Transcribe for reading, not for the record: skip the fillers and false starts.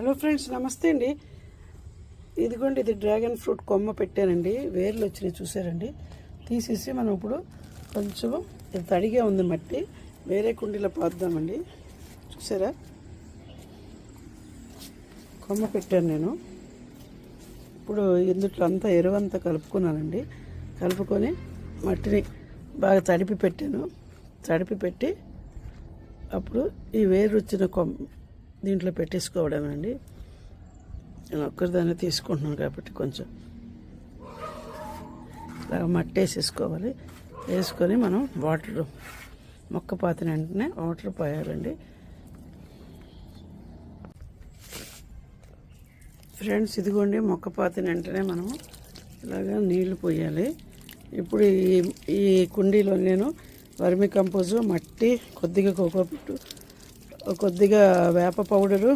Hello friends, నమస్తే అండి. ఇదిగోండి, ఇది డ్రాగన్ ఫ్రూట్ కొమ్మ పెట్టానండి. వేర్లు వచ్చినాయి చూసారండి. తీసేసి మనం ఇప్పుడు కొంచెం ఇది తడిగా ఉంది మట్టి, వేరే కుండీలో పాద్దామండి. చూసారా, కొమ్మ పెట్టాను నేను. ఇప్పుడు ఇందులో అంతా ఎరువంతా కలుపుకున్నానండి. కలుపుకొని మట్టిని బాగా తడిపి పెట్టాను. తడిపి పెట్టి అప్పుడు ఈ వేరు వచ్చిన కొమ్మ దీంట్లో పెట్టేసుకోవడమేనండి. నేను ఒక్కరిదాన్ని తీసుకుంటున్నాను కాబట్టి కొంచెం ఇలాగ మట్టి వేసేసుకోవాలి. వేసుకొని మనం వాటర్ మొక్క పాతిన వెంటనే వాటర్ పోయాలండి. ఫ్రెండ్స్, ఇదిగోండి, మొక్క పాతిన వెంటనే మనం ఇలాగ నీళ్లు పోయాలి. ఇప్పుడు ఈ కుండీలో నేను వర్మి కంపోజు, మట్టి, కొద్దిగా కోకోపిట్టు, కొద్దిగా వేప పౌడరు,